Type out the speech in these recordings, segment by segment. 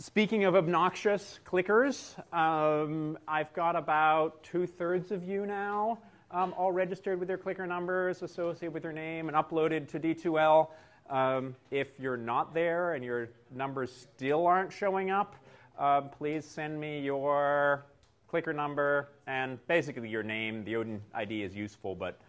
Speaking of obnoxious clickers, I've got about 2/3 of you now all registered with their clicker numbers associated with their name and uploaded to D2L. If you're not there and your numbers still aren't showing up, please send me your clicker number and basically your name. The Odin ID is useful, but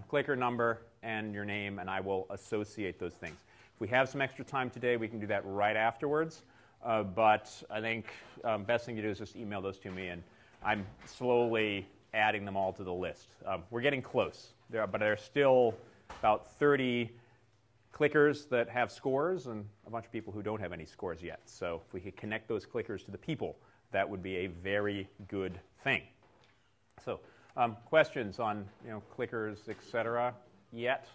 clicker number and your name, and I will associate those things. If we have some extra time today, we can do that right afterwards. But I think best thing to do is just email those to me, and I'm slowly adding them all to the list. We're getting close, but there are still about 30 clickers that have scores and a bunch of people who don't have any scores yet. So if we could connect those clickers to the people, that would be a very good thing. So questions on clickers, etc. yet?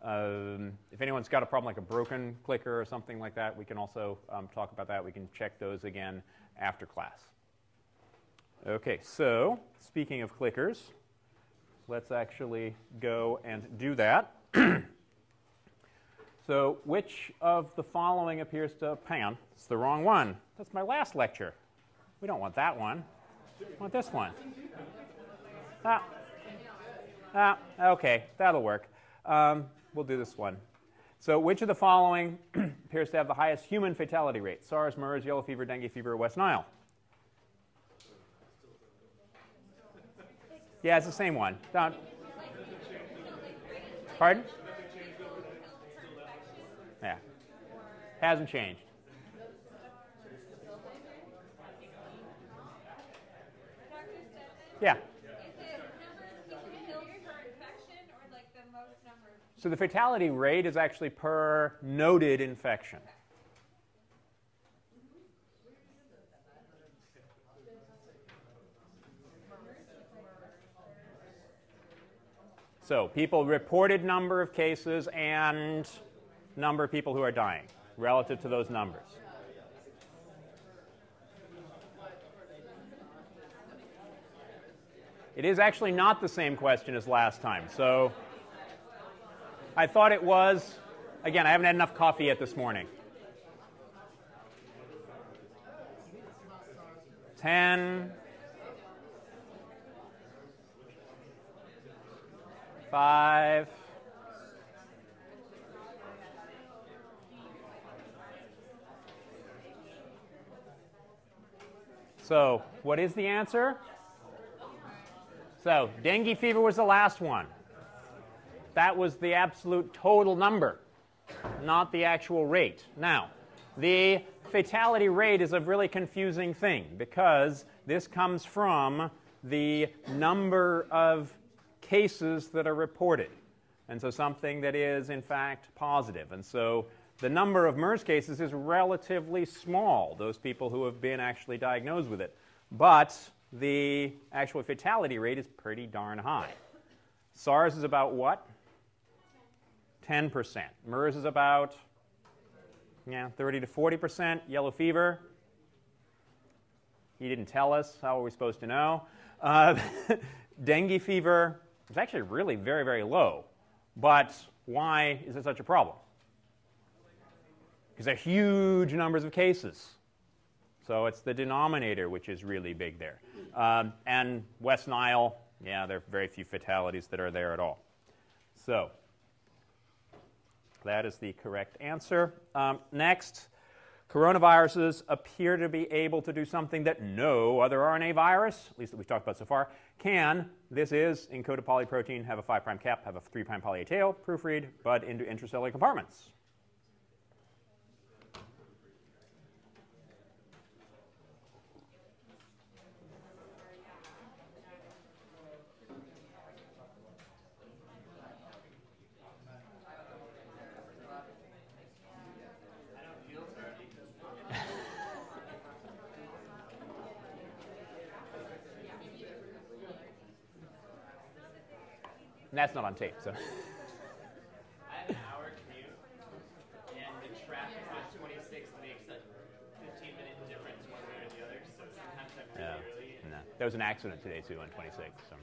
If anyone's got a problem like a broken clicker or something like that, we can also talk about that. We can check those again after class. OK, so speaking of clickers, let's actually go and do that. So which of the following appears to hang on, it's the wrong one. That's my last lecture. We don't want that one. We want this one. OK, that'll work. We'll do this one. So which of the following appears to have the highest human fatality rate? SARS, MERS, yellow fever, dengue fever, West Nile? Yeah, it's the same one. Pardon? Yeah. Hasn't changed. Yeah. So the fatality rate is actually per noted infection. So people reported number of cases and number of people who are dying relative to those numbers. It is actually not the same question as last time. So I thought it was. Again, I haven't had enough coffee yet this morning. 10, 5, so what is the answer? So dengue fever was the last one. That was the absolute total number, not the actual rate. Now, the fatality rate is a really confusing thing because this comes from the number of cases that are reported. And so something that is, in fact, positive. And so the number of MERS cases is relatively small, those people who have been actually diagnosed with it. But the actual fatality rate is pretty darn high. SARS is about what? 10%. MERS is about 30 to 40%. Yellow fever, he didn't tell us. How are we supposed to know? Dengue fever is actually really very, very low. But why is it such a problem? Because there are huge numbers of cases. So it's the denominator which is really big there. And West Nile, yeah, there are very few fatalities that are there at all. So that is the correct answer. Next, coronaviruses appear to be able to do something that no other RNA virus, at least that we've talked about so far, can. This is encoded polyprotein, have a 5' cap, have a 3' poly A tail, proofread, bud into intracellular compartments. And that's not on tape, so. I have an hour commute, and the traffic on 26 makes a 15-minute difference one way or the other, so sometimes I'm really early. No. There was an accident today, too, on 26. So.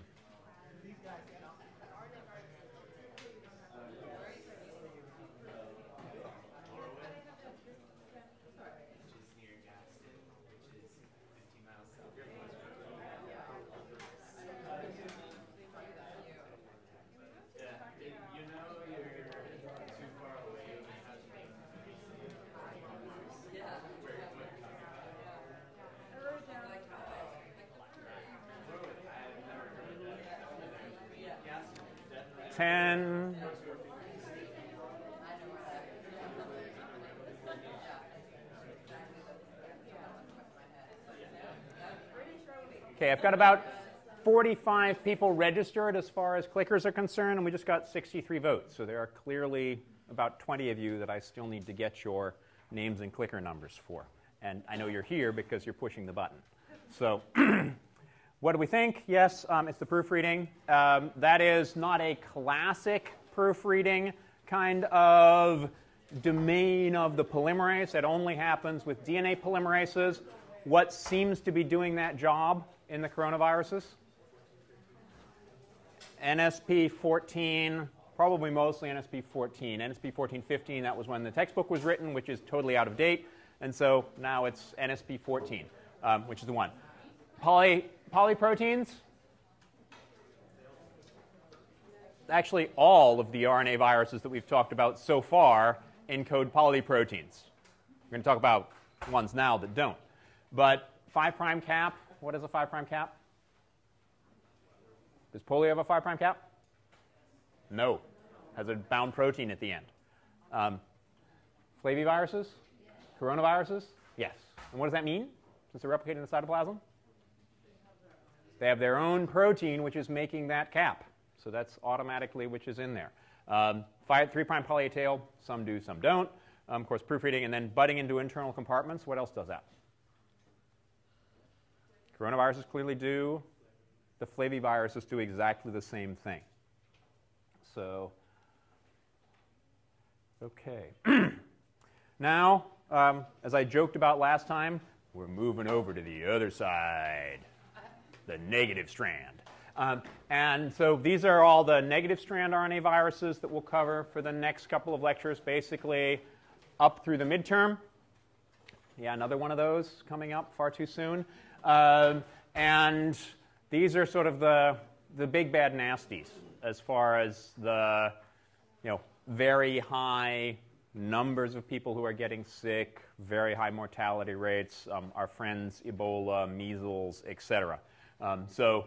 10. Okay, I've got about 45 people registered as far as clickers are concerned, and we just got 63 votes. So there are clearly about 20 of you that I still need to get your names and clicker numbers for. And I know you're here because you're pushing the button. So what do we think? Yes, it's the proofreading. That is not a classic proofreading kind of domain of the polymerase. That only happens with DNA polymerases. What seems to be doing that job in the coronaviruses? NSP14, probably mostly NSP14. NSP14-15, that was when the textbook was written, which is totally out of date. And so now it's NSP14, which is the one. Polyproteins, actually all of the RNA viruses that we've talked about so far encode polyproteins. We're going to talk about ones now that don't. But 5' cap, what is a 5' cap? Does polio have a 5' cap? No. Has a bound protein at the end. Flaviviruses? Coronaviruses? Yes. And what does that mean, since they're replicating in the cytoplasm? They have their own protein, which is making that cap. So that's automatically which is in there. 3' poly A tail, some do, some don't. Of course, proofreading and then budding into internal compartments. What else does that? Coronaviruses clearly do. The flaviviruses do exactly the same thing. So, okay. Now, as I joked about last time, we're moving over to the other side, the negative strand. And so these are all the negative strand RNA viruses that we'll cover for the next couple of lectures, basically up through the midterm. Yeah, another one of those coming up far too soon. And these are sort of the big bad nasties as far as the very high numbers of people who are getting sick, very high mortality rates, our friends Ebola, measles, etc. So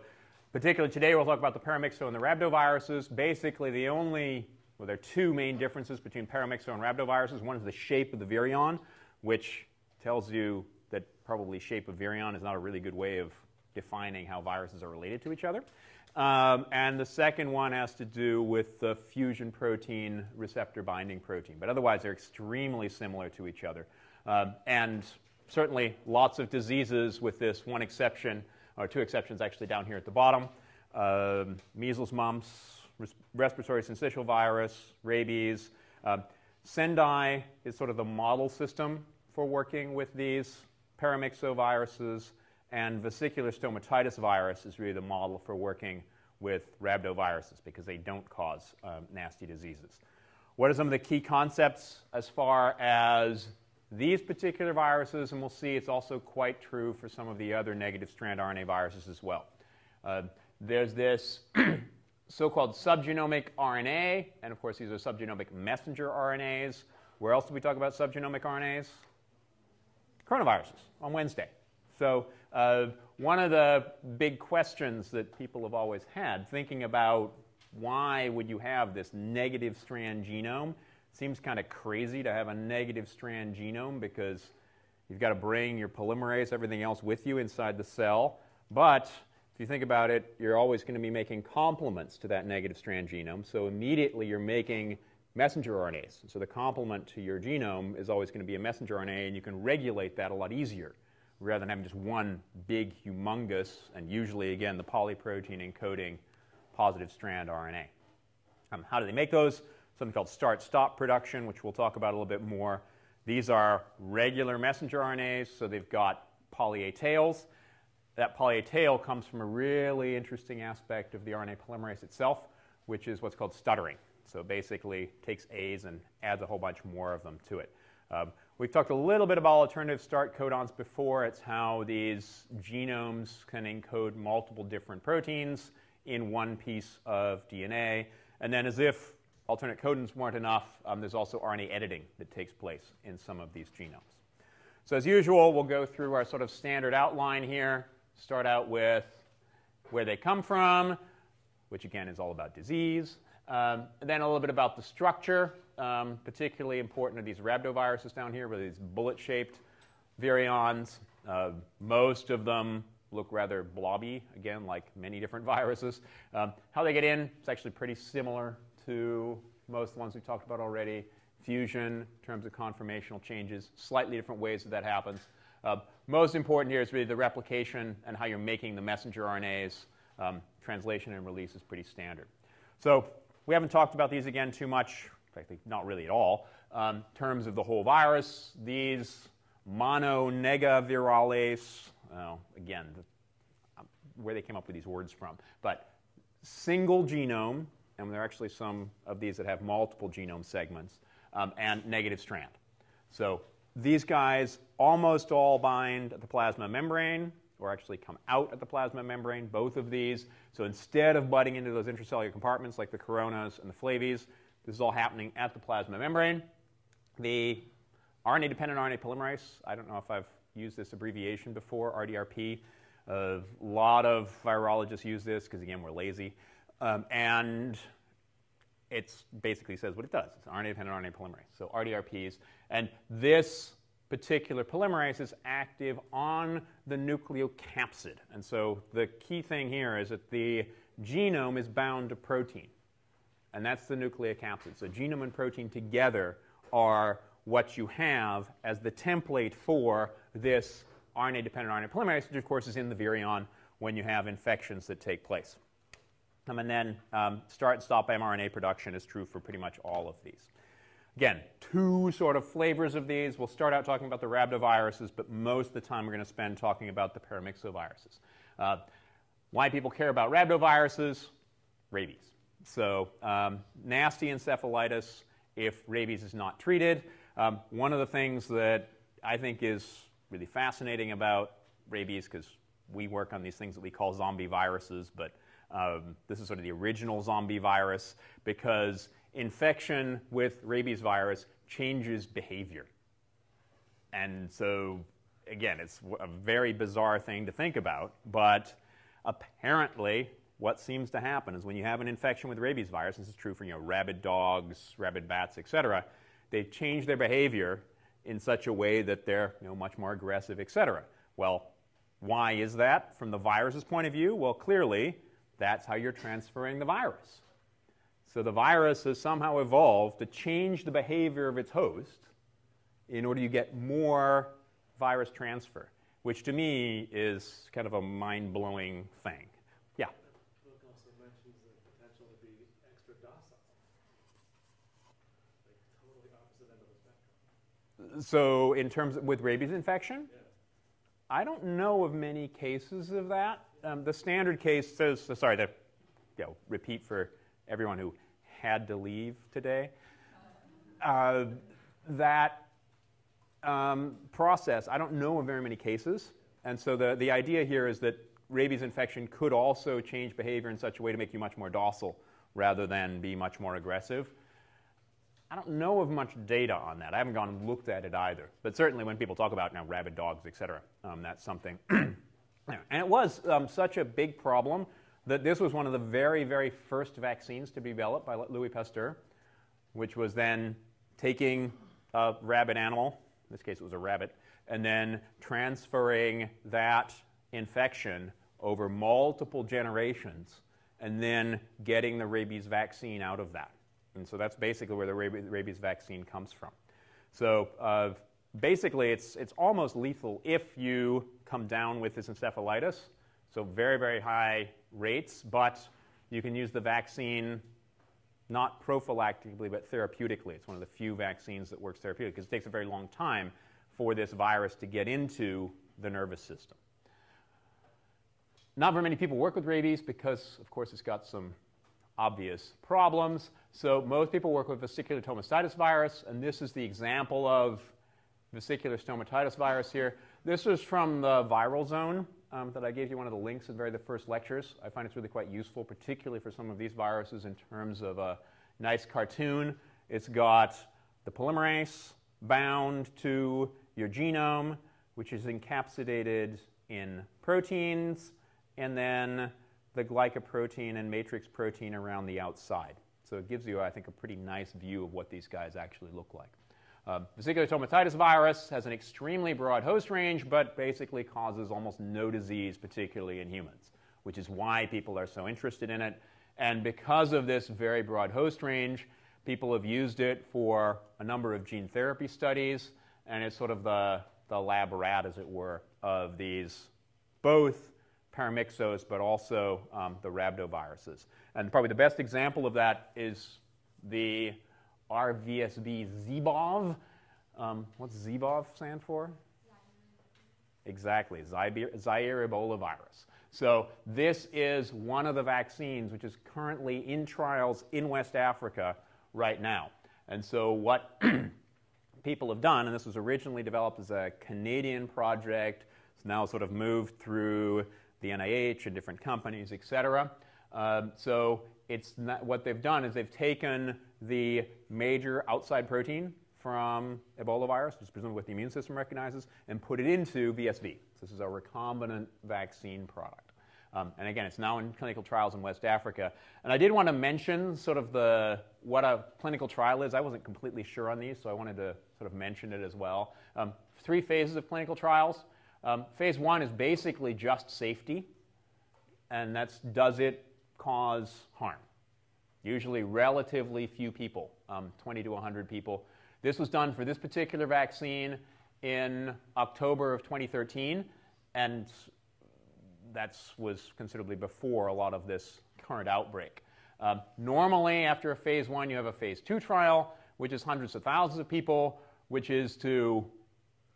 particularly today we'll talk about the Paramyxo and the Rhabdoviruses. Basically there are two main differences between Paramyxo and Rhabdoviruses. One is the shape of the virion, which tells you that probably shape of virion is not a really good way of defining how viruses are related to each other. And the second one has to do with the fusion protein receptor binding protein. But otherwise, they're extremely similar to each other. And certainly lots of diseases with this one exception, or two exceptions actually down here at the bottom. Measles, mumps, respiratory syncytial virus, rabies. Sendai is sort of the model system for working with these Paramyxoviruses. And vesicular stomatitis virus is really the model for working with rhabdoviruses because they don't cause nasty diseases. What are some of the key concepts as far as these particular viruses? And we'll see it's also quite true for some of the other negative strand RNA viruses as well. There's this so-called subgenomic RNA, and of course these are subgenomic messenger RNAs. Where else do we talk about subgenomic RNAs? Coronaviruses on Wednesday. So one of the big questions that people have always had, thinking about why would you have this negative strand genome, seems kind of crazy to have a negative strand genome because you've got to bring your polymerase, everything else with you inside the cell. But if you think about it, you're always going to be making complements to that negative strand genome. So immediately you're making messenger RNAs. So the complement to your genome is always going to be a messenger RNA, and you can regulate that a lot easier, rather than having just one big, humongous, and usually, again, the polyprotein encoding positive strand RNA. How do they make those? Something called start-stop production, which we'll talk about a little bit more. These are regular messenger RNAs, so they've got poly A tails. That poly A tail comes from a really interesting aspect of the RNA polymerase itself, which is what's called stuttering. So basically takes A's and adds a whole bunch more of them to it. We've talked a little bit about alternative start codons before. It's how these genomes can encode multiple different proteins in one piece of DNA. And then as if alternate codons weren't enough, there's also RNA editing that takes place in some of these genomes. So as usual, we'll go through our sort of standard outline here. Start out with where they come from, which again is all about disease. Then a little bit about the structure. Particularly important are these rhabdoviruses down here, with these bullet-shaped virions. Most of them look rather blobby, again, like many different viruses. How they get in, it's actually pretty similar to most of the ones we talked about already. Fusion, in terms of conformational changes, slightly different ways that happens. Most important here is really the replication and how you're making the messenger RNAs. Translation and release is pretty standard. So we haven't talked about these again too much, in fact, not really at all. In terms of the whole virus, these mononegavirales, again, where they came up with these words from, but single genome, and there are actually some of these that have multiple genome segments, and negative strand. So these guys almost all bind at the plasma membrane, or actually come out at the plasma membrane, both of these. So instead of butting into those intracellular compartments like the coronas and the flavies, this is all happening at the plasma membrane. The RNA-dependent RNA polymerase, I don't know if I've used this abbreviation before, RDRP. A lot of virologists use this because, again, we're lazy. And it basically says what it does. It's RNA-dependent RNA polymerase, so RDRPs. And this particular polymerase is active on the nucleocapsid. And so the key thing here is that the genome is bound to protein. And that's the nucleocapsid. So genome and protein together are what you have as the template for this RNA-dependent RNA polymerase, which, of course, is in the virion when you have infections that take place. And then start and stop mRNA production is true for pretty much all of these. Again, two sort of flavors of these. We'll start out talking about the rhabdoviruses, but most of the time we're going to spend talking about the paramyxoviruses. Why people care about rhabdoviruses? Rabies. So nasty encephalitis if rabies is not treated. One of the things that I think is really fascinating about rabies, because we work on these things that we call zombie viruses, but this is sort of the original zombie virus, because infection with rabies virus changes behavior. And so, again, it's a very bizarre thing to think about, but apparently what seems to happen is when you have an infection with rabies virus, this is true for rabid dogs, rabid bats, etc., they change their behavior in such a way that they're much more aggressive, etc. Well, why is that from the virus's point of view? Well, clearly, that's how you're transferring the virus. So the virus has somehow evolved to change the behavior of its host in order to get more virus transfer, which to me is kind of a mind-blowing thing. Yeah? The book also mentions the potential to be extra docile, like totally opposite end of the spectrum. So in terms of, with rabies infection? Yeah. I don't know of many cases of that. The standard case says, sorry to repeat for everyone who had to leave today, that process, I don't know of very many cases. And so the idea here is that rabies infection could also change behavior in such a way to make you much more docile rather than be much more aggressive. I don't know of much data on that. I haven't gone and looked at it either. But certainly when people talk about rabid dogs, et cetera, that's something. And it was such a big problem that this was one of the very, very first vaccines to be developed by Louis Pasteur, which was then taking a rabid animal, in this case it was a rabbit, and then transferring that infection over multiple generations and then getting the rabies vaccine out of that. And so that's basically where the rabies vaccine comes from. So basically it's almost lethal if you come down with this encephalitis. So very, very high rates, but you can use the vaccine not prophylactically but therapeutically. It's one of the few vaccines that works therapeutically because it takes a very long time for this virus to get into the nervous system. Not very many people work with rabies because, of course, it's got some obvious problems. So most people work with vesicular stomatitis virus, and this is the example of vesicular stomatitis virus here. This is from the viral zone that I gave you one of the links in the very first lectures. I find it's really quite useful, particularly for some of these viruses in terms of a nice cartoon. It's got the polymerase bound to your genome, which is encapsulated in proteins, and then the glycoprotein and matrix protein around the outside. So it gives you, I think, a pretty nice view of what these guys actually look like. Vesicular stomatitis virus has an extremely broad host range, but basically causes almost no disease, particularly in humans, which is why people are so interested in it. And because of this very broad host range, people have used it for a number of gene therapy studies, and it's sort of the lab rat, as it were, of these both Paramyxos, but also the Rhabdoviruses. And probably the best example of that is the RVSV ZBOV. What's ZBOV stand for? Exactly, Zaire Ebola virus. So this is one of the vaccines which is currently in trials in West Africa right now. And so what people have done, and this was originally developed as a Canadian project, it's now sort of moved through the NIH and different companies, et cetera. So what they've done is they've taken the major outside protein from Ebola virus, which is presumably what the immune system recognizes, and put it into VSV. So this is a recombinant vaccine product. And again, it's now in clinical trials in West Africa. And I did want to mention sort of what a clinical trial is. I wasn't completely sure on these, so I wanted to sort of mention it as well. 3 phases of clinical trials. Phase 1 is basically just safety, and that's does it cause harm? Usually relatively few people, 20 to 100 people. This was done for this particular vaccine in October of 2013, and that was considerably before a lot of this current outbreak. Normally, after a phase 1, you have a phase 2 trial, which is hundreds of thousands of people, which is to,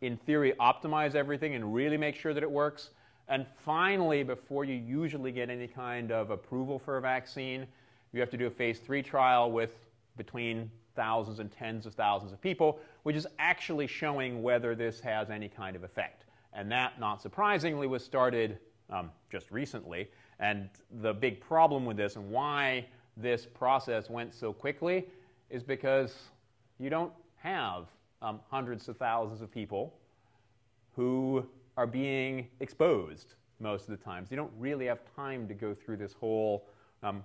in theory, optimize everything and really make sure that it works. And finally, before you usually get any kind of approval for a vaccine, you have to do a phase 3 trial with between thousands and tens of thousands of people, which is actually showing whether this has any kind of effect. And that, not surprisingly, was started just recently. And the big problem with this and why this process went so quickly is because you don't have hundreds of thousands of people who are being exposed most of the time. So you don't really have time to go through this whole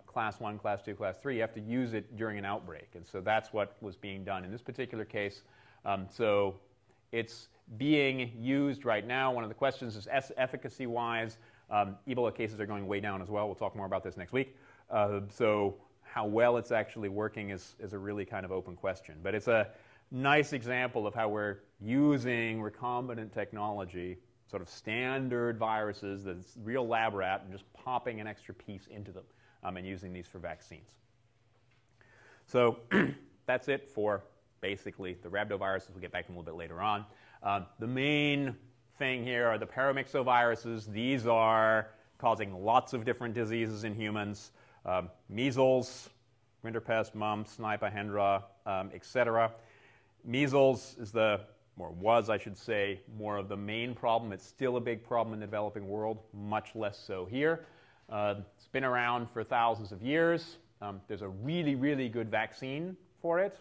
class 1, class 2, class 3. You have to use it during an outbreak. And so that's what was being done in this particular case. So it's being used right now. One of the questions is efficacy-wise. Ebola cases are going way down as well. We'll talk more about this next week. So how well it's actually working is a really kind of open question. But it's a nice example of how we're using recombinant technology, sort of standard viruses, that's real lab rat, and just popping an extra piece into them and using these for vaccines. So that's it for basically the rhabdoviruses. We'll get back to them a little bit later on. The main thing here are the Paramyxoviruses. These are causing lots of different diseases in humans. Measles, rinderpest, mumps, Nipah, Hendra, etc. Measles is was, I should say, more of the main problem. It's still a big problem in the developing world, much less so here. It's been around for thousands of years. There's a really, really good vaccine for it.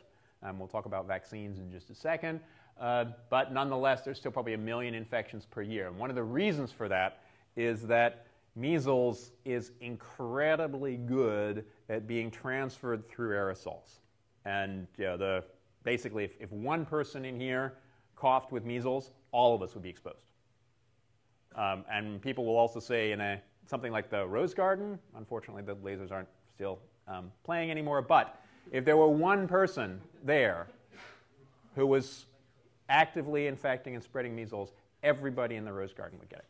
We'll talk about vaccines in just a second. But nonetheless, there's still probably 1 million infections per year. And one of the reasons for that is that measles is incredibly good at being transferred through aerosols. And basically, if one person in here coughed with measles, all of us would be exposed. And people will also say in something like the Rose Garden, unfortunately the lasers aren't still playing anymore, but if there were one person there who was actively infecting and spreading measles, everybody in the Rose Garden would get it.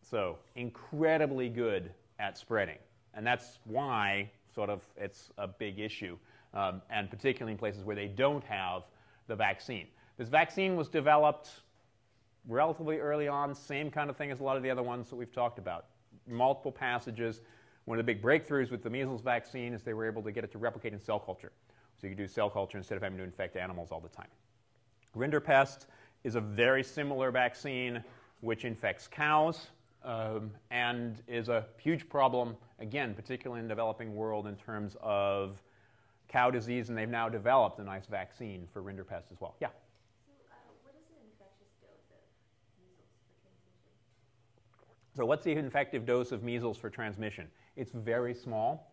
So incredibly good at spreading. And that's why sort of it's a big issue, and particularly in places where they don't have the vaccine. This vaccine was developed relatively early on, same kind of thing as a lot of the other ones that we've talked about. Multiple passages. One of the big breakthroughs with the measles vaccine is they were able to get it to replicate in cell culture. So you could do cell culture instead of having to infect animals all the time. Rinderpest is a very similar vaccine which infects cows and is a huge problem, again, particularly in the developing world in terms of cow disease, and they've now developed a nice vaccine for rinderpest as well. Yeah? What is an infectious dose of measles for transmission? So what's the infective dose of measles for transmission? It's very small.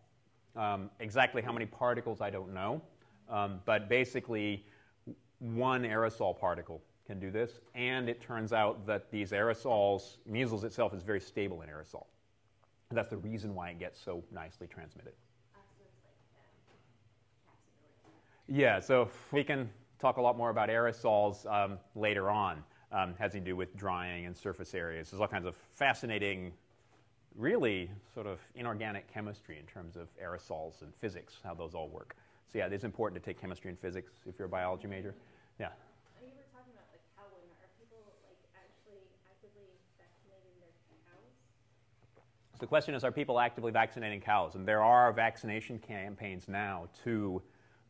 Exactly how many particles, I don't know. But basically, one aerosol particle can do this. And it turns out that these aerosols, measles itself is very stable in aerosol. And that's the reason why it gets so nicely transmitted. So it's like Yeah, so we can talk a lot more about aerosols later on. Has to do with drying and surface areas. There's all kinds of fascinating, really sort of inorganic chemistry in terms of aerosols and physics, how those all work. So yeah, it is important to take chemistry and physics if you're a biology major. Yeah. You were talking about like cow win. Are people like actually actively vaccinating their cows? So the question is, are people actively vaccinating cows? And there are vaccination campaigns now to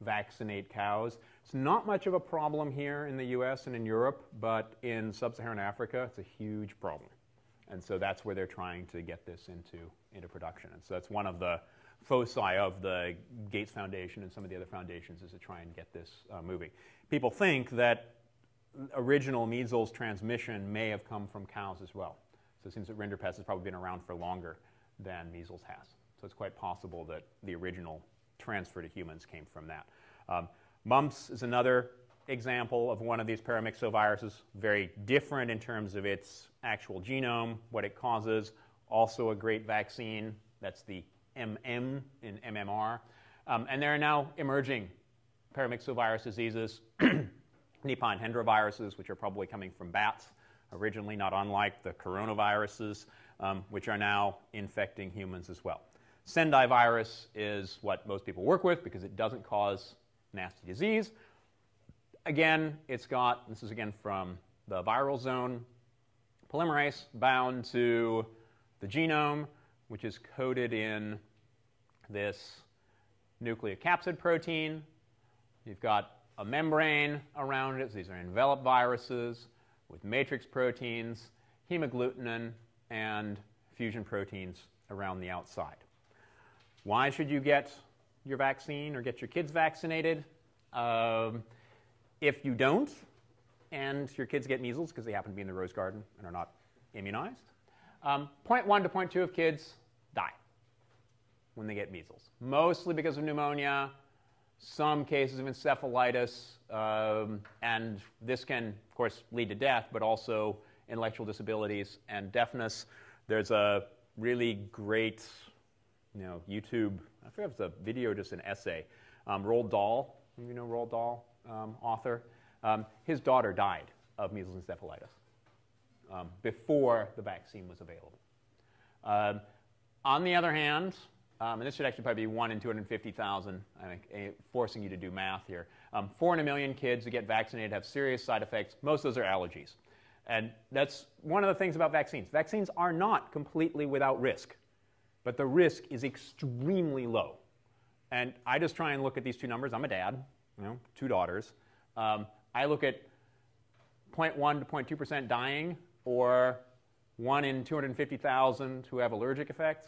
vaccinate cows. It's not much of a problem here in the US and in Europe, but in sub-Saharan Africa, it's a huge problem. And so that's where they're trying to get this into production. And so that's one of the foci of the Gates Foundation and some of the other foundations, is to try and get this moving. People think that original measles transmission may have come from cows as well. So it seems that rinderpest has probably been around for longer than measles has. So it's quite possible that the original transfer to humans came from that. Mumps is another example of one of these paramyxoviruses, very different in terms of its actual genome, what it causes, also a great vaccine. That's the MM in MMR. And there are now emerging paramyxovirus diseases, Nipah and Hendra viruses, which are probably coming from bats, originally not unlike the coronaviruses, which are now infecting humans as well. Sendai virus is what most people work with because it doesn't cause nasty disease. Again, it's got, this is again from the viral zone, polymerase bound to the genome, which is coded in this nucleocapsid protein. You've got a membrane around it. So these are enveloped viruses with matrix proteins, hemagglutinin, and fusion proteins around the outside. Why should you get your vaccine or get your kids vaccinated? If you don't, and your kids get measles because they happen to be in the rose garden and are not immunized, 0.1 to 0.2 of kids die when they get measles, mostly because of pneumonia, some cases of encephalitis, and this can, of course, lead to death, but also intellectual disabilities and deafness. There's a really great, YouTube, I forget if it's a video or just an essay, Roald Dahl, you know Roald Dahl, author. His daughter died of measles encephalitis before the vaccine was available. On the other hand, and this should actually probably be 1 in 250,000, I think, forcing you to do math here. 4 in a million kids who get vaccinated have serious side effects. Most of those are allergies. And that's one of the things about vaccines. Vaccines are not completely without risk, but the risk is extremely low. And I just try and look at these two numbers. I'm a dad, 2 daughters. I look at 0.1 to 0.2% dying, or 1 in 250,000 who have allergic effects.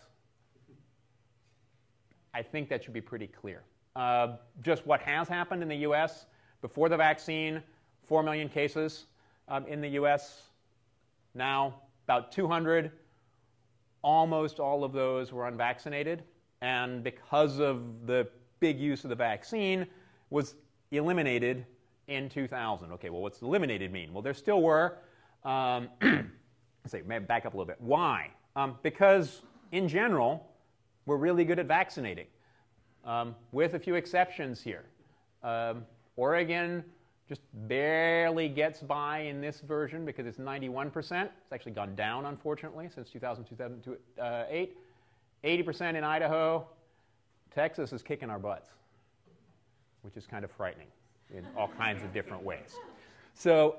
I think that should be pretty clear. Just what has happened in the US before the vaccine, 4 million cases in the US. Now, about 200. Almost all of those were unvaccinated. And because of the big use of the vaccine, was eliminated in 2000. Okay, well, what's eliminated mean? Well, there still were, let's see, maybe back up a little bit. Why? Because, in general, we're really good at vaccinating, with a few exceptions here. Oregon just barely gets by in this version because it's 91%. It's actually gone down, unfortunately, since 2008. 80% in Idaho. Texas is kicking our butts, which is kind of frightening in all kinds of different ways. So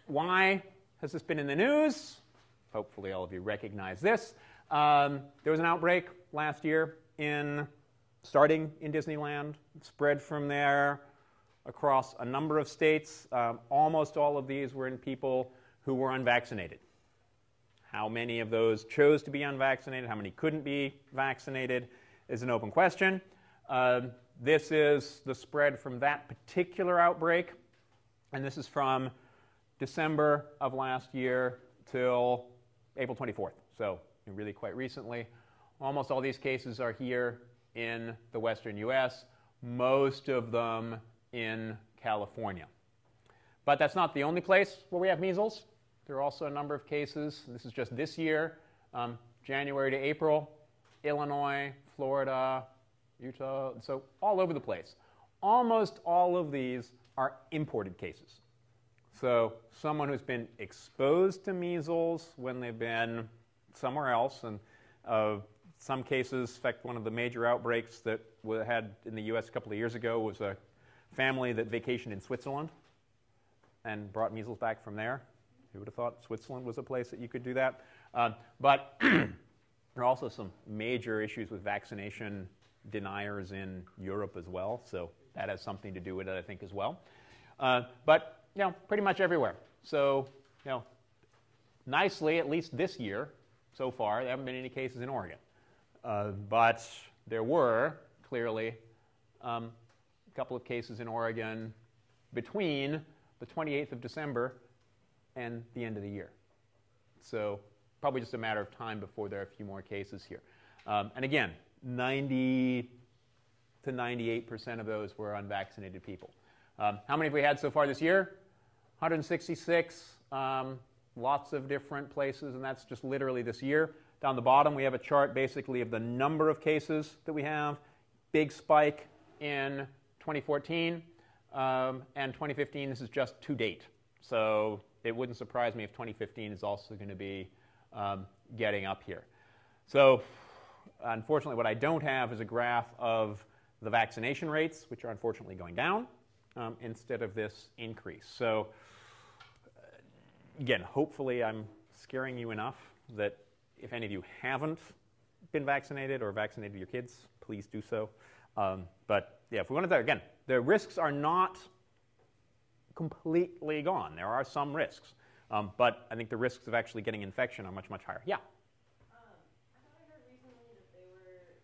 why has this been in the news? Hopefully all of you recognize this. There was an outbreak last year starting in Disneyland, spread from there across a number of states. Almost all of these were in people who were unvaccinated. How many of those chose to be unvaccinated, how many couldn't be vaccinated is an open question. This is the spread from that particular outbreak, and this is from December of last year till April 24th, so really quite recently. Almost all these cases are here in the western US, most of them in California. But that's not the only place where we have measles. There are also a number of cases. This is just this year, January to April, Illinois, Florida, Utah, so all over the place. Almost all of these are imported cases. So someone who's been exposed to measles when they've been somewhere else, and some cases, in fact, one of the major outbreaks that we had in the US a couple of years ago was a family that vacationed in Switzerland and brought measles back from there. Who would have thought Switzerland was a place that you could do that? But there are also some major issues with vaccination deniers in Europe as well, so that has something to do with it, I think, as well. But pretty much everywhere. So nicely, at least this year, so far, there haven't been any cases in Oregon. But there were, clearly, a couple of cases in Oregon between the 28th of December and the end of the year. So probably just a matter of time before there are a few more cases here. And again, 90 to 98% of those were unvaccinated people. How many have we had so far this year? 166, lots of different places, and that's just literally this year. Down the bottom, we have a chart basically of the number of cases that we have. Big spike in 2014, and 2015, this is just to date. So it wouldn't surprise me if 2015 is also going to be getting up here. So unfortunately, what I don't have is a graph of the vaccination rates, which are unfortunately going down, instead of this increase. So again, hopefully I'm scaring you enough that if any of you haven't been vaccinated or vaccinated your kids, please do so. But yeah, if we wanted to, again, the risks are not completely gone. There are some risks. But I think the risks of actually getting infection are much, much higher. Yeah? I thought I heard recently that they were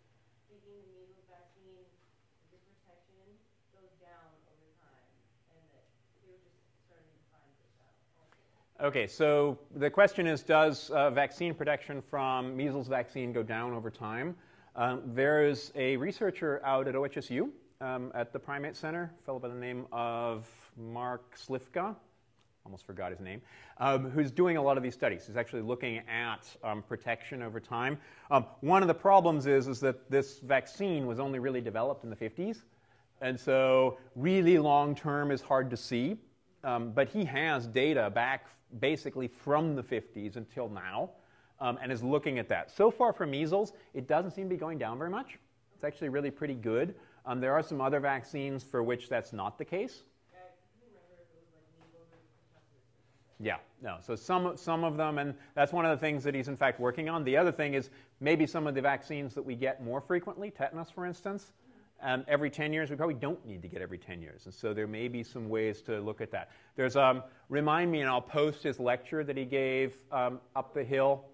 thinking the measles vaccine, the protection goes down over time, and that they were just starting to find this out. Okay, so the question is, does vaccine protection from measles vaccine go down over time? There is a researcher out at OHSU at the Primate Center, a fellow by the name of Mark Slifka, almost forgot his name, who's doing a lot of these studies. He's actually looking at protection over time. One of the problems is that this vaccine was only really developed in the 50s, and so really long-term is hard to see. But he has data back basically from the 50s until now, and is looking at that. So far for measles, it doesn't seem to be going down very much. It's actually really pretty good. There are some other vaccines for which that's not the case. Yeah, no. So some of them, and that's one of the things that he's in fact working on. The other thing is maybe some of the vaccines that we get more frequently, tetanus for instance, every 10 years, we probably don't need to get every 10 years. And so there may be some ways to look at that. There's, remind me, and I'll post his lecture that he gave up the hill,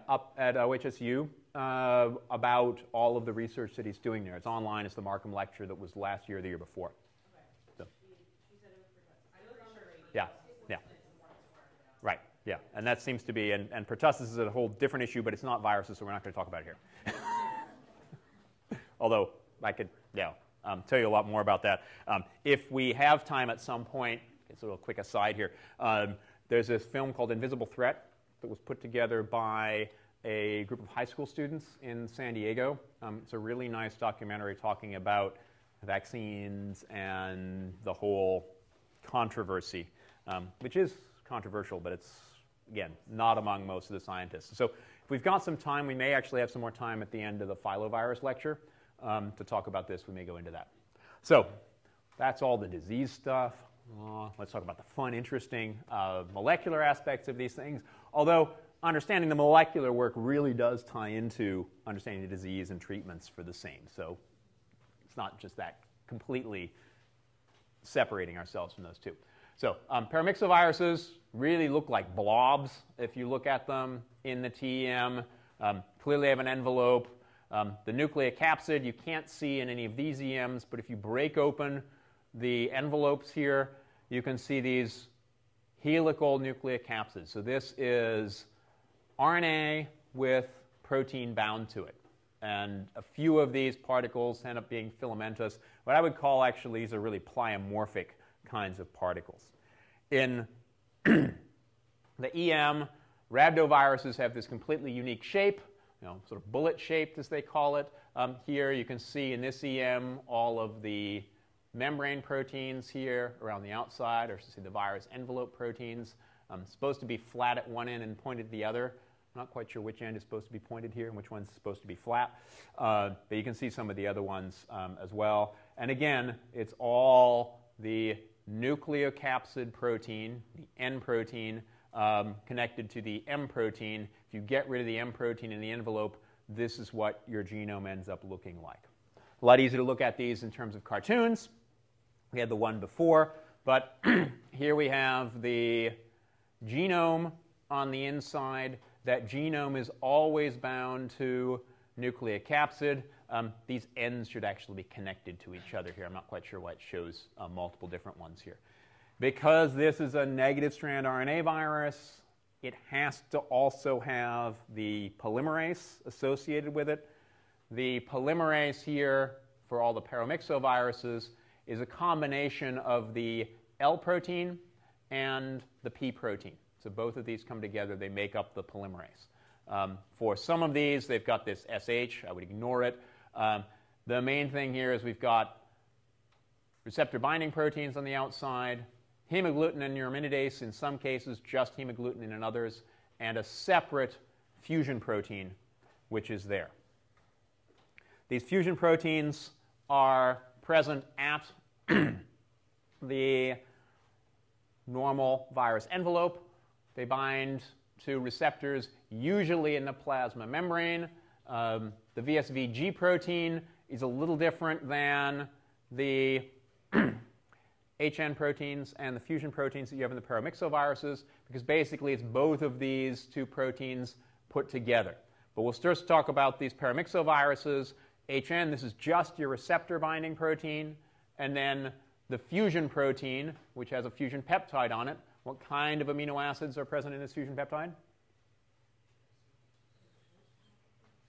up at OHSU, about all of the research that he's doing there. It's online. It's the Markham lecture that was last year or the year before. So. Yeah. Right, yeah, and that seems to be, and pertussis is a whole different issue, but it's not viruses, so we're not going to talk about it here. Although I could, tell you a lot more about that. If we have time at some point, it's a little quick aside here, there's this film called Invisible Threat that was put together by a group of high school students in San Diego. It's a really nice documentary talking about vaccines and the whole controversy, which is controversial, but it's, again, not among most of the scientists. So if we've got some time, we may actually have some more time at the end of the filovirus lecture to talk about this. We may go into that. So that's all the disease stuff. Let's talk about the fun, interesting molecular aspects of these things, although understanding the molecular work really does tie into understanding the disease and treatments for the same. So it's not just that completely separating ourselves from those two. So Paramyxoviruses really look like blobs if you look at them in the TEM. Clearly have an envelope. The nucleocapsid you can't see in any of these EMs, but if you break open the envelopes here, you can see these helical nucleocapsids. So this is RNA with protein bound to it. And a few of these particles end up being filamentous. What I would call, actually, these are really pleomorphic kinds of particles. In the EM, rhabdoviruses have this completely unique shape, sort of bullet-shaped, as they call it. Here you can see in this EM all of the membrane proteins here around the outside, or to see the virus envelope proteins. Supposed to be flat at one end and pointed at the other. I'm not quite sure which end is supposed to be pointed here and which one's supposed to be flat. But you can see some of the other ones as well. And again, it's all the nucleocapsid protein, the N protein, connected to the M protein. If you get rid of the M protein in the envelope, this is what your genome ends up looking like. A lot easier to look at these in terms of cartoons. We had the one before, but here we have the genome on the inside. That genome is always bound to nucleocapsid. These ends should actually be connected to each other here. I'm not quite sure why it shows multiple different ones here. Because this is a negative strand RNA virus, it has to also have the polymerase associated with it. The polymerase here for all the Paramyxoviruses is a combination of the L protein and the P protein. So both of these come together, they make up the polymerase. For some of these, they've got this SH. I would ignore it. The main thing here is we've got receptor binding proteins on the outside, hemagglutinin and neuraminidase in some cases, just hemagglutinin in others, and a separate fusion protein, which is there. These fusion proteins are present at the normal virus envelope. They bind to receptors usually in the plasma membrane. The VSV-G protein is a little different than the HN proteins and the fusion proteins that you have in the Paramyxoviruses, because basically it's both of these two proteins put together. But we'll first talk about these Paramyxoviruses. HN, this is just your receptor binding protein, and then the fusion protein, which has a fusion peptide on it. What kind of amino acids are present in this fusion peptide?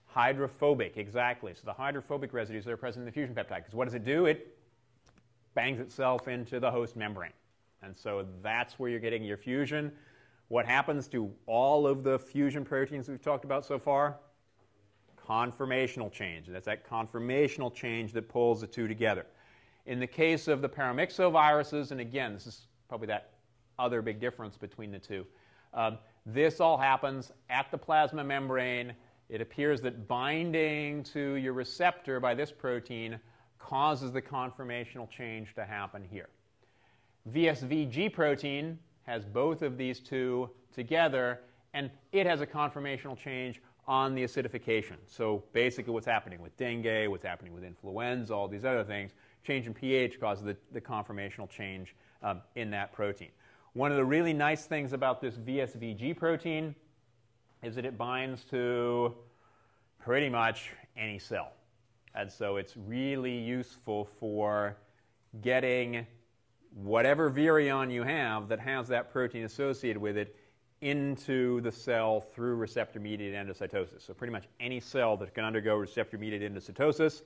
Hydrophobic, exactly. So the hydrophobic residues that are present in the fusion peptide. Because what does it do? It bangs itself into the host membrane. And so that's where you're getting your fusion. What happens to all of the fusion proteins we've talked about so far? Conformational change. And that's that conformational change that pulls the two together. In the case of the Paramyxoviruses, and again, this is probably that other big difference between the two, this all happens at the plasma membrane. It appears that binding to your receptor by this protein causes the conformational change to happen here. VSV-G protein has both of these two together, and it has a conformational change on the acidification. So basically what's happening with dengue, what's happening with influenza, all these other things, change in pH causes the conformational change in that protein. One of the really nice things about this VSV-G protein is that it binds to pretty much any cell. And so it's really useful for getting whatever virion you have that has that protein associated with it into the cell through receptor-mediated endocytosis. So pretty much any cell that can undergo receptor-mediated endocytosis,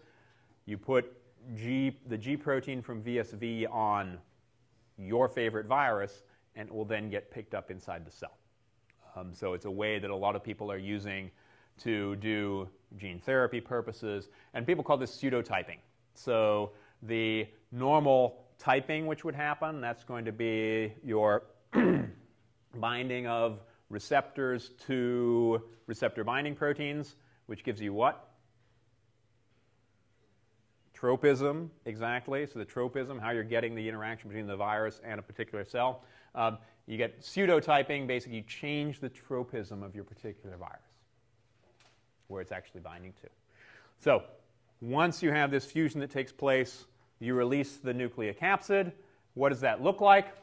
you put the G protein from VSV on your favorite virus, and it will then get picked up inside the cell. So it's a way that a lot of people are using to do gene therapy purposes, and people call this pseudotyping. So the normal typing which would happen, that's going to be your binding of receptors to receptor binding proteins, which gives you what? Tropism, exactly. So the tropism, how you're getting the interaction between the virus and a particular cell. You get pseudotyping, basically you change the tropism of your particular virus, where it's actually binding to. So once you have this fusion that takes place, you release the nucleocapsid. What does that look like?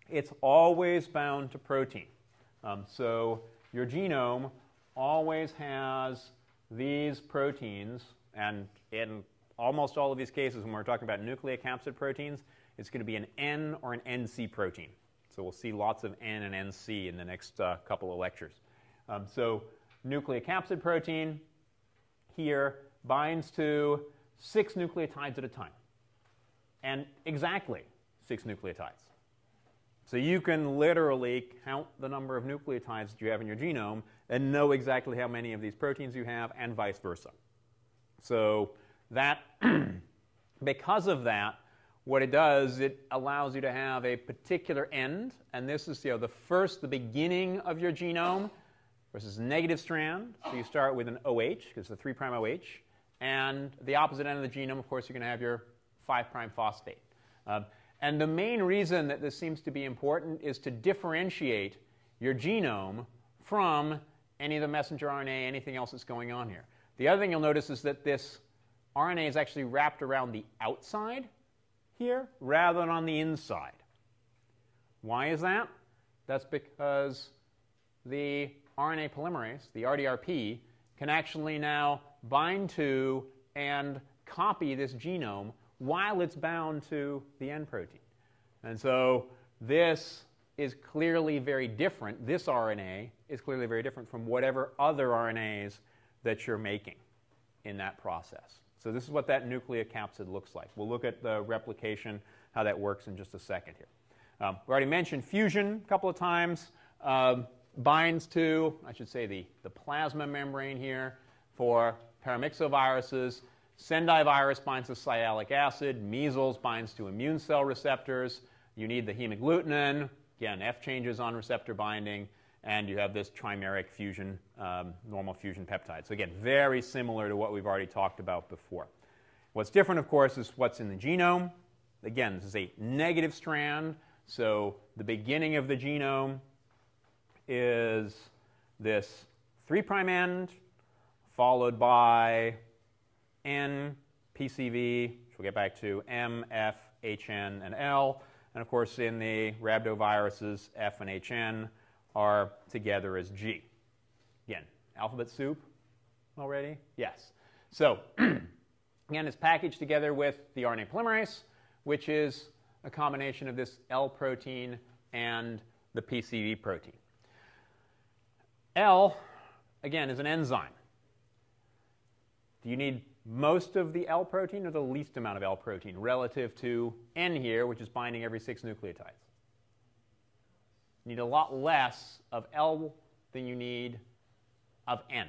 It's always bound to protein. So your genome always has these proteins, and in almost all of these cases when we're talking about nucleocapsid proteins, it's going to be an N or an NC protein. So we'll see lots of N and NC in the next couple of lectures. So nucleocapsid protein. here binds to 6 nucleotides at a time, and exactly 6 nucleotides. So you can literally count the number of nucleotides that you have in your genome and know exactly how many of these proteins you have, and vice versa. So that, because of that, what it does, it allows you to have a particular end, and this is the beginning of your genome versus negative strand. So you start with an OH, because it's a 3' OH, and the opposite end of the genome, of course, you're going to have your 5' phosphate. And the main reason that this seems to be important is to differentiate your genome from any of the messenger RNA, anything else that's going on here. The other thing you'll notice is that this RNA is actually wrapped around the outside here rather than on the inside. Why is that? That's because the RNA polymerase, the RDRP, can actually now bind to and copy this genome while it's bound to the N protein. And so this is clearly very different. This RNA is clearly very different from whatever other RNAs that you're making in that process. So this is what that nucleocapsid looks like. We'll look at the replication, how that works in just a second here. We already mentioned fusion a couple of times. Binds to, I should say, the plasma membrane here for Paramyxoviruses. Sendai virus binds to sialic acid. Measles binds to immune cell receptors. You need the hemagglutinin. Again, F changes on receptor binding. And you have this trimeric fusion, normal fusion peptide. So again, very similar to what we've already talked about before. What's different, of course, is what's in the genome. Again, this is a negative strand. So the beginning of the genome is this 3' end, followed by N, PCV, which we'll get back to, M, F, HN, and L. And of course, in the Rhabdoviruses, F and HN are together as G. Again, alphabet soup already? Yes. So again, it's packaged together with the RNA polymerase, which is a combination of this L protein and the PCV protein. L, again, is an enzyme. Do you need most of the L protein or the least amount of L protein relative to N here, which is binding every 6 nucleotides? You need a lot less of L than you need of N.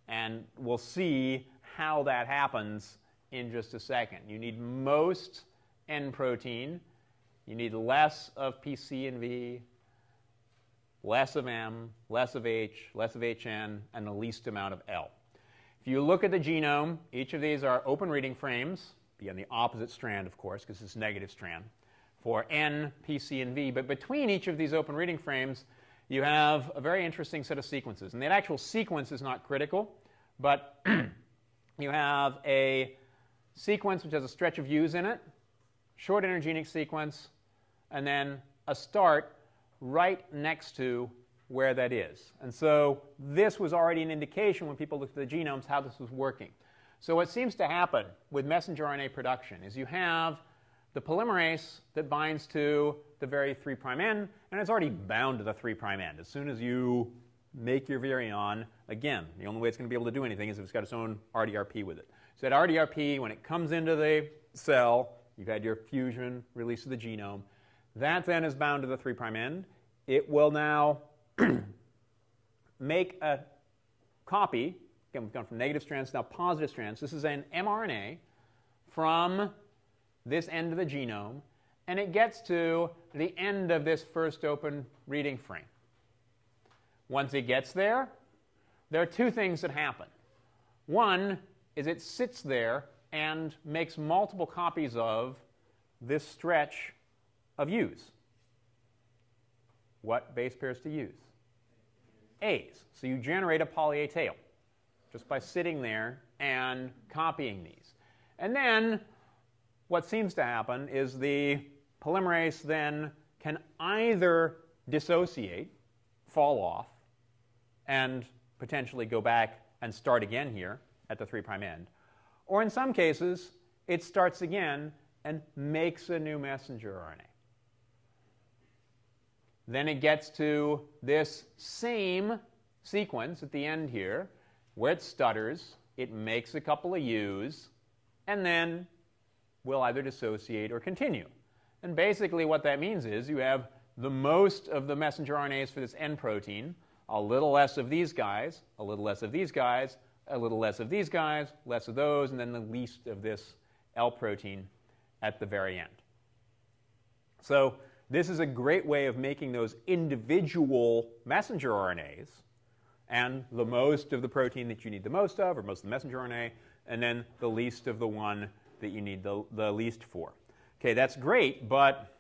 And we'll see how that happens in just a second. You need most N protein. You need less of PC and V, less of M, less of H, less of HN, and the least amount of L. If you look at the genome, each of these are open reading frames, be on the opposite strand, of course, because it's negative strand, for N, P, C, and V. But between each of these open reading frames, you have a very interesting set of sequences. And the actual sequence is not critical, but you have a sequence which has a stretch of U's in it, short intergenic sequence, and then a start right next to where that is. And so this was already an indication when people looked at the genomes how this was working. So what seems to happen with messenger RNA production is you have the polymerase that binds to the very 3' end, and it's already bound to the 3' end. As soon as you make your virion, again, the only way it's going to be able to do anything is if it's got its own RDRP with it. So that RDRP, when it comes into the cell, you've had your fusion, release of the genome. That then is bound to the 3' end. It will now make a copy. Again, we've gone from negative strands to now positive strands. This is an mRNA from this end of the genome, and it gets to the end of this first open reading frame. Once it gets there, there are two things that happen. One is it sits there and makes multiple copies of this stretch of U's. What base pairs to use? A's. So you generate a poly A tail just by sitting there and copying these. And then what seems to happen is the polymerase then can either dissociate, fall off, and potentially go back and start again here at the 3' end. Or in some cases, it starts again and makes a new messenger RNA. Then it gets to this same sequence at the end here, where it stutters. it makes a couple of U's, and then will either dissociate or continue. And basically what that means is you have the most of the messenger RNAs for this N protein, a little less of these guys, a little less of these guys, a little less of these guys, less of those, and then the least of this L protein at the very end. So this is a great way of making those individual messenger RNAs and the most of the protein that you need the most of, or most of the messenger RNA, and then the least of the one that you need the least for. Okay, that's great, but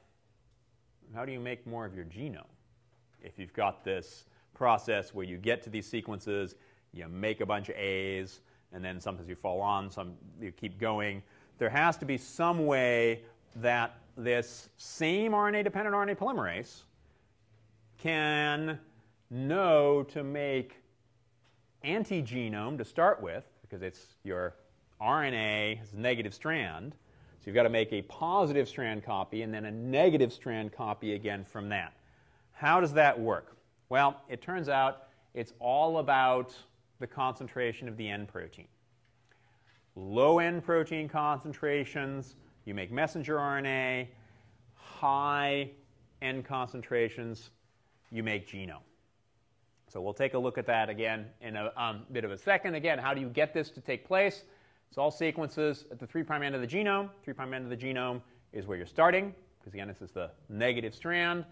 how do you make more of your genome? If you've got this process where you get to these sequences, you make a bunch of A's, and then sometimes you fall on, some you keep going. There has to be some way that this same RNA-dependent RNA polymerase can know to make anti-genome to start with, because it's your RNA is a negative strand. So you've got to make a positive strand copy and then a negative strand copy again from that. How does that work? Well, it turns out it's all about the concentration of the N protein. Low N protein concentrations, you make messenger RNA. High N concentrations, you make genome. So we'll take a look at that again in a bit of a second. Again, how do you get this to take place? It's all sequences at the 3' end of the genome. 3' end of the genome is where you're starting, because again, this is the negative strand.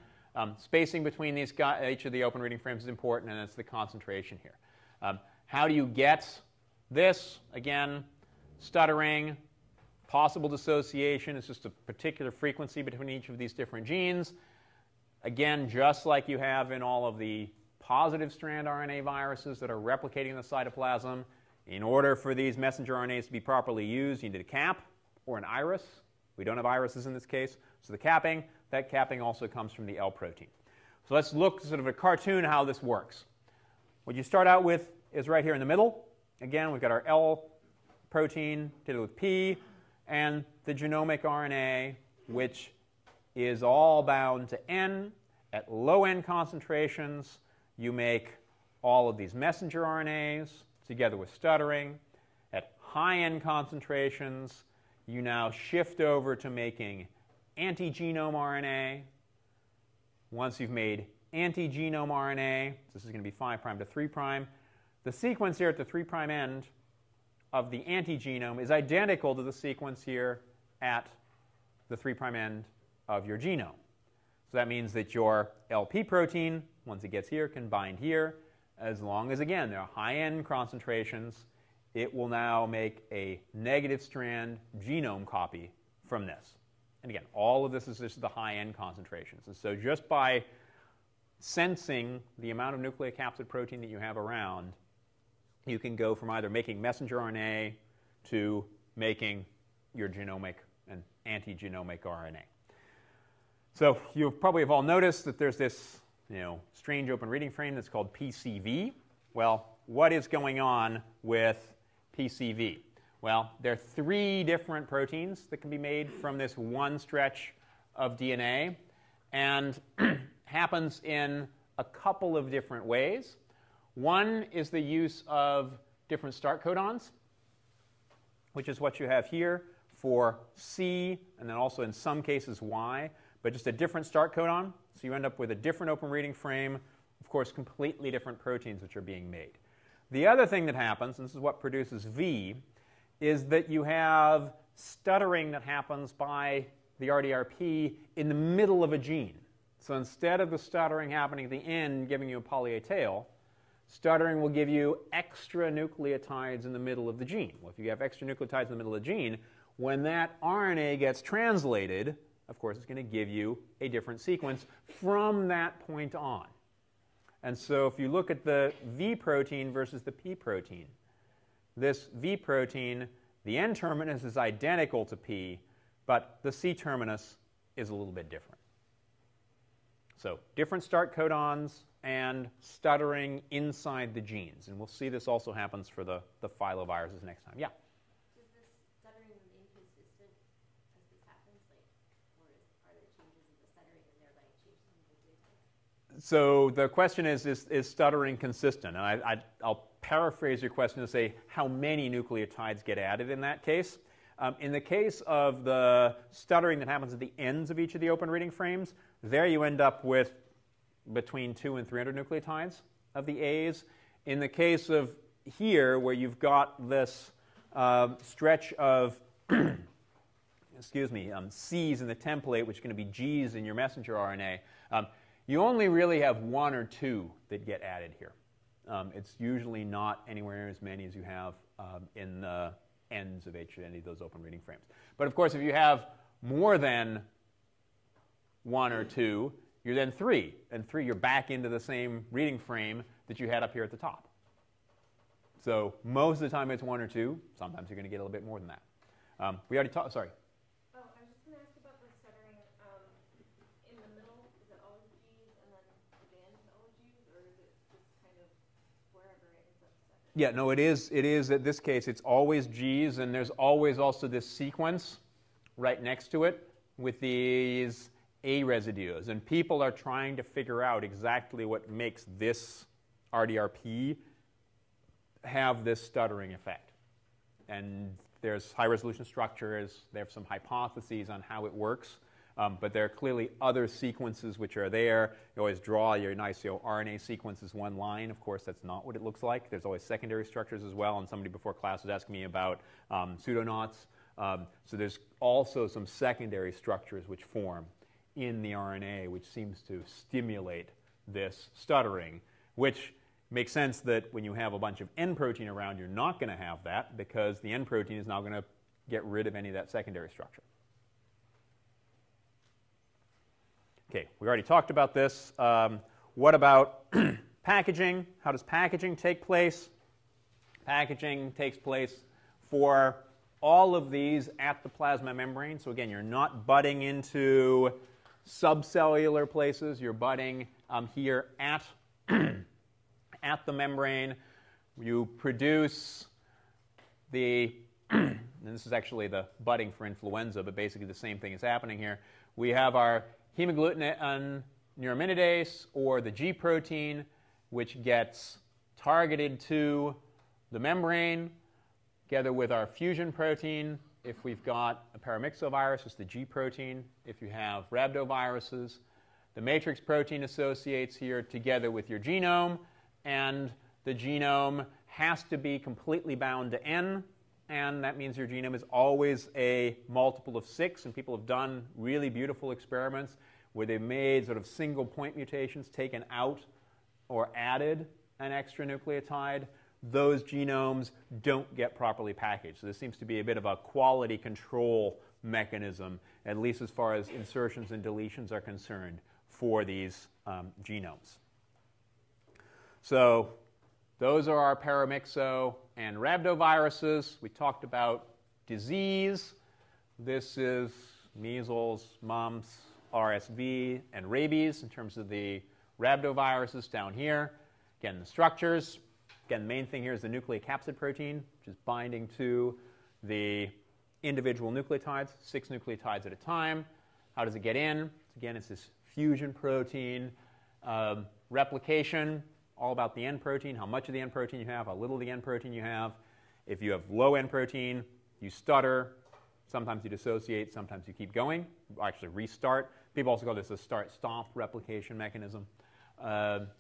Spacing between these each of the open reading frames is important, and it's the concentration here. How do you get this? Again, stuttering, possible dissociation. It's just a particular frequency between each of these different genes. Again, just like you have in all of the positive strand RNA viruses that are replicating in the cytoplasm, in order for these messenger RNAs to be properly used, you need a cap or an iris. We don't have irises in this case. So the capping, that capping also comes from the L protein. So let's look sort of a cartoon how this works. What you start out with is right here in the middle. Again, we've got our L protein together with P and the genomic RNA, which is all bound to N. At low N concentrations, you make all of these messenger RNAs together with stuttering. At high N concentrations, you now shift over to making anti-genome RNA. Once you've made anti-genome RNA, this is going to be 5' to 3', the sequence here at the 3' end of the anti-genome is identical to the sequence here at the 3' end of your genome. So that means that your LP protein, once it gets here, can bind here. As long as, again, there are high-end concentrations, it will now make a negative strand genome copy from this. And again, all of this is just the high-end concentrations. And so just by sensing the amount of nucleocapsid protein that you have around, you can go from either making messenger RNA to making your genomic and anti-genomic RNA. So you probably have all noticed that there's this strange open reading frame that's called PCV. Well, what is going on with PCV? Well, there are 3 different proteins that can be made from this one stretch of DNA, and happens in a couple of different ways. One is the use of different start codons, which is what you have here for C, and then also in some cases Y, but just a different start codon. So you end up with a different open reading frame, of course, completely different proteins which are being made. The other thing that happens, and this is what produces V, is that you have stuttering that happens by the RDRP in the middle of a gene. So instead of the stuttering happening at the end, giving you a poly A tail, stuttering will give you extra nucleotides in the middle of the gene. Well, if you have extra nucleotides in the middle of the gene, when that RNA gets translated, of course, it's going to give you a different sequence from that point on. And so if you look at the V protein versus the P protein, this V protein, the N terminus is identical to P, but the C terminus is a little bit different. So different start codons and stuttering inside the genes. And we'll see this also happens for the filoviruses next time. Yeah? Does this stuttering remain consistent as this happens? Or are there changes in the stuttering and thereby changes in the nucleotides? So the question is stuttering consistent? And I'll paraphrase your question to say how many nucleotides get added in that case. In the case of the stuttering that happens at the ends of each of the open reading frames, there you end up with between 200 and 300 nucleotides of the A's. In the case of here, where you've got this stretch of C's in the template, which is going to be G's in your messenger RNA, you only really have 1 or 2 that get added here. It's usually not anywhere near as many as you have in the ends of any of those open reading frames. But of course, if you have more than 1 or 2, you're then 3. And 3, you're back into the same reading frame that you had up here at the top. So most of the time it's 1 or 2. Sometimes you're going to get a little bit more than that. We already talked, sorry. Oh, I was just going to ask about the stuttering. In the middle, is it always G's, and then at the end is always G's, or is it just kind of wherever it ends up stuttering? Yeah, no, it is. It is, in this case, it's always G's, and there's always also this sequence right next to it with these A residues. And people are trying to figure out exactly what makes this RDRP have this stuttering effect. And there's high-resolution structures. They have some hypotheses on how it works. But there are clearly other sequences which are there. You always draw your nice RNA sequence as one line. Of course, that's not what it looks like. There's always secondary structures as well. And somebody before class was asking me about pseudoknots. So there's also some secondary structures which form in the RNA, which seems to stimulate this stuttering, which makes sense that when you have a bunch of N protein around, you're not going to have that because the N protein is now going to get rid of any of that secondary structure. Okay, we already talked about this. What about packaging? How does packaging take place? Packaging takes place for all of these at the plasma membrane. So again, you're not butting into subcellular places. You're butting here at at the membrane. You produce the, and this is actually the budding for influenza, but basically the same thing is happening here. We have our hemagglutinin neuraminidase, or the G protein, which gets targeted to the membrane, together with our fusion protein. If we've got a Paramyxovirus, it's the G protein. If you have Rhabdoviruses, the matrix protein associates here together with your genome, and the genome has to be completely bound to N, and that means your genome is always a multiple of 6, and people have done really beautiful experiments where they've made sort of single point mutations, taken out or added an extra nucleotide. Those genomes don't get properly packaged. So this seems to be a bit of a quality control mechanism, at least as far as insertions and deletions are concerned, for these genomes. So those are our Paramyxo and Rhabdoviruses. We talked about disease. This is measles, mumps, RSV, and rabies in terms of the Rhabdoviruses down here. Again, the structures. Again, the main thing here is the nucleocapsid protein, which is binding to the individual nucleotides, 6 nucleotides at a time. How does it get in? Again, it's this fusion protein. Replication, all about the N protein, how much of the N protein you have, how little of the N protein you have. If you have low N protein, you stutter. Sometimes you dissociate, sometimes you keep going, actually restart. People also call this a start-stop replication mechanism.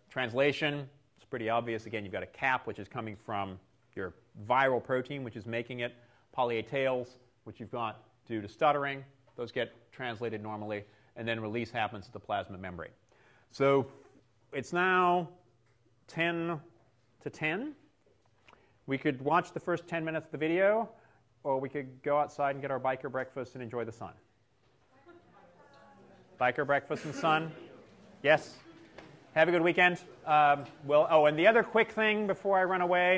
Translation, it's pretty obvious. Again, you've got a cap, which is coming from your viral protein, which is making it. Poly-A tails, which you've got due to stuttering. Those get translated normally. And then release happens at the plasma membrane. So it's now 10 to 10. We could watch the first 10 minutes of the video, or we could go outside and get our biker breakfast and enjoy the sun. Biker breakfast and sun? Yes? Have a good weekend. And the other quick thing before I run away.